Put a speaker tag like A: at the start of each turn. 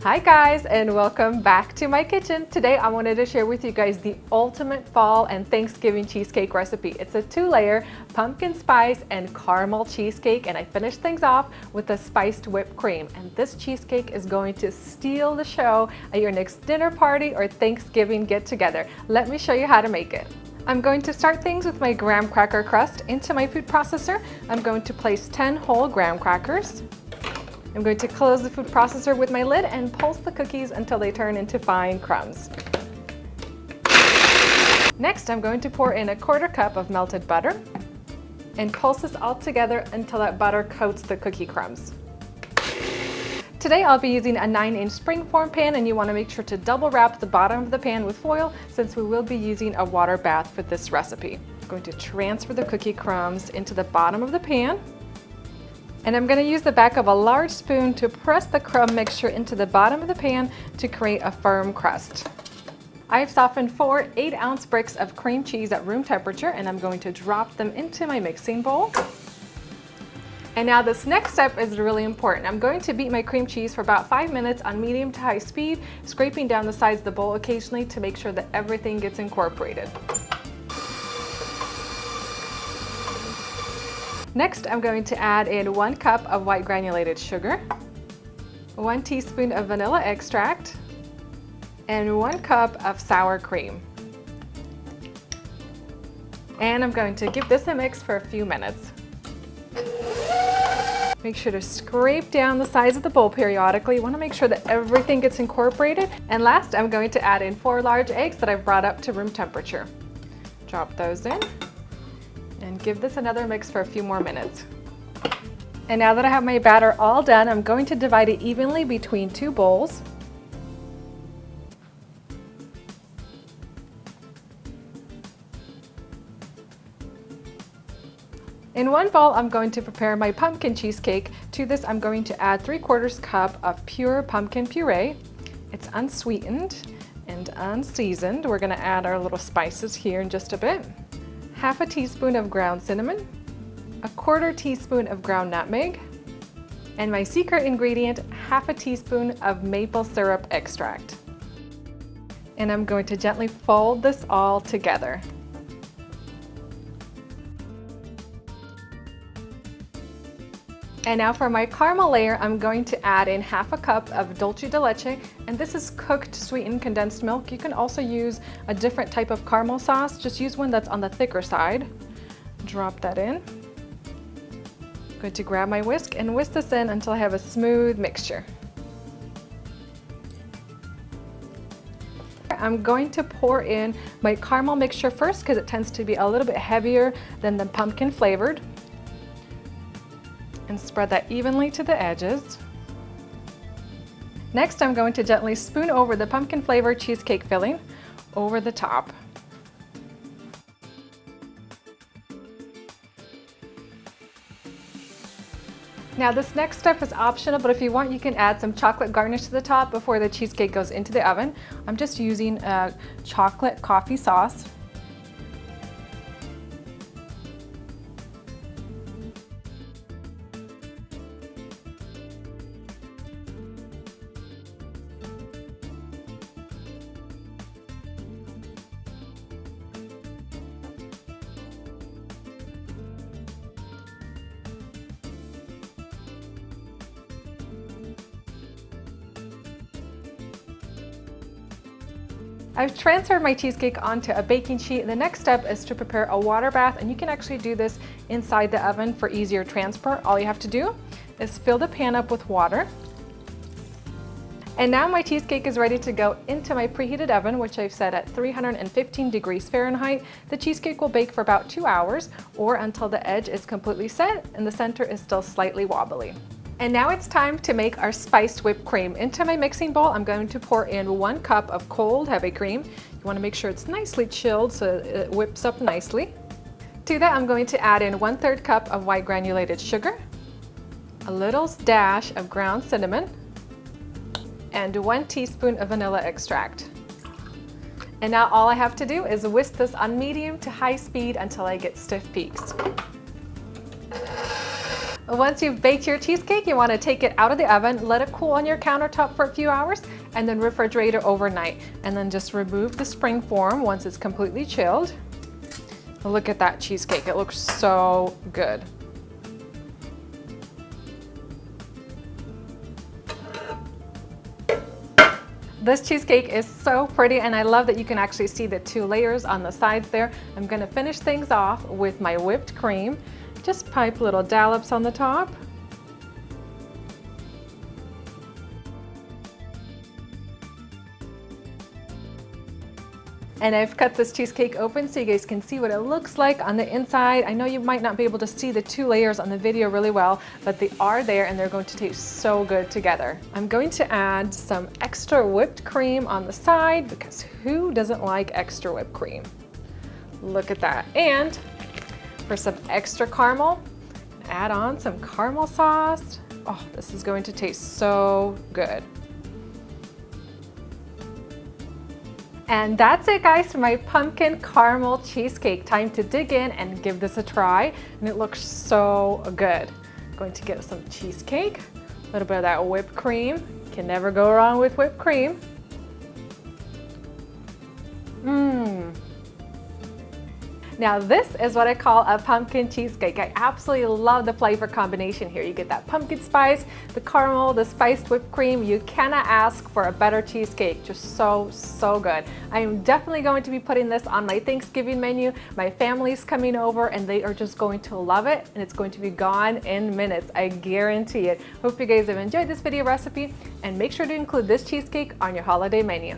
A: Hi guys, and welcome back to my kitchen. Today I wanted to share with you guys the ultimate fall and Thanksgiving cheesecake recipe. It's a 2-layer pumpkin spice and caramel cheesecake, and I finished things off with a spiced whipped cream. And this cheesecake is going to steal the show at your next dinner party or Thanksgiving get together. Let me show you how to make it. I'm going to start things with my graham cracker crust into my food processor. I'm going to place 10 whole graham crackers. I'm going to close the food processor with my lid and pulse the cookies until they turn into fine crumbs. Next, I'm going to pour in a 1/4 cup of melted butter and pulse this all together until that butter coats the cookie crumbs. Today I'll be using a 9-inch springform pan, and you want to make sure to double wrap the bottom of the pan with foil since we will be using a water bath for this recipe. I'm going to transfer the cookie crumbs into the bottom of the pan. And I'm going to use the back of a large spoon to press the crumb mixture into the bottom of the pan to create a firm crust. I've softened 4 8-ounce bricks of cream cheese at room temperature, and I'm going to drop them into my mixing bowl. And now this next step is really important. I'm going to beat my cream cheese for about 5 minutes on medium to high speed, scraping down the sides of the bowl occasionally to make sure that everything gets incorporated. Next, I'm going to add in 1 cup of white granulated sugar, 1 teaspoon of vanilla extract, and 1 cup of sour cream. And I'm going to give this a mix for a few minutes. Make sure to scrape down the sides of the bowl periodically. You want to make sure that everything gets incorporated. And last, I'm going to add in 4 large eggs that I've brought up to room temperature. Drop those in and give this another mix for a few more minutes. And now that I have my batter all done, I'm going to divide it evenly between 2 bowls. In one bowl, I'm going to prepare my pumpkin cheesecake. To this, I'm going to add 3/4 cup of pure pumpkin puree. It's unsweetened and unseasoned. We're going to add our little spices here in just a bit. 1/2 teaspoon of ground cinnamon, 1/4 teaspoon of ground nutmeg, and my secret ingredient, 1/2 teaspoon of maple syrup extract. And I'm going to gently fold this all together. And now for my caramel layer, I'm going to add in 1/2 cup of dulce de leche, and this is cooked sweetened condensed milk. You can also use a different type of caramel sauce. Just use one that's on the thicker side. Drop that in. I'm going to grab my whisk and whisk this in until I have a smooth mixture. I'm going to pour in my caramel mixture first because it tends to be a little bit heavier than the pumpkin flavored. And spread that evenly to the edges. Next, I'm going to gently spoon over the pumpkin flavored cheesecake filling over the top. Now this next step is optional, but if you want, you can add some chocolate garnish to the top before the cheesecake goes into the oven. I'm just using a chocolate coffee sauce. I've transferred my cheesecake onto a baking sheet. The next step is to prepare a water bath, and you can actually do this inside the oven for easier transport. All you have to do is fill the pan up with water. And now my cheesecake is ready to go into my preheated oven, which I've set at 315 degrees Fahrenheit. The cheesecake will bake for about 2 hours or until the edge is completely set and the center is still slightly wobbly. And now it's time to make our spiced whipped cream. Into my mixing bowl, I'm going to pour in 1 cup of cold heavy cream. You want to make sure it's nicely chilled so it whips up nicely. To that, I'm going to add in 1/3 cup of white granulated sugar, a little dash of ground cinnamon, and 1 teaspoon of vanilla extract. And now all I have to do is whisk this on medium to high speed until I get stiff peaks. Once you've baked your cheesecake, you want to take it out of the oven, let it cool on your countertop for a few hours, and then refrigerate it overnight. And then just remove the spring form once it's completely chilled. Look at that cheesecake, it looks so good. This cheesecake is so pretty, and I love that you can actually see the 2 layers on the sides there. I'm gonna finish things off with my whipped cream. Just pipe little dollops on the top. And I've cut this cheesecake open so you guys can see what it looks like on the inside. I know you might not be able to see the 2 layers on the video really well, but they are there and they're going to taste so good together. I'm going to add some extra whipped cream on the side because who doesn't like extra whipped cream? Look at that. And for some extra caramel, add on some caramel sauce. Oh, this is going to taste so good. And that's it, guys, for my pumpkin caramel cheesecake. Time to dig in and give this a try. And it looks so good. I'm going to get some cheesecake, a little bit of that whipped cream. Can never go wrong with whipped cream. Now this is what I call a pumpkin cheesecake. I absolutely love the flavor combination here. You get that pumpkin spice, the caramel, the spiced whipped cream. You cannot ask for a better cheesecake. Just so, so good. I am definitely going to be putting this on my Thanksgiving menu. My family's coming over and they are just going to love it, and it's going to be gone in minutes. I guarantee it. Hope you guys have enjoyed this video recipe, and make sure to include this cheesecake on your holiday menu.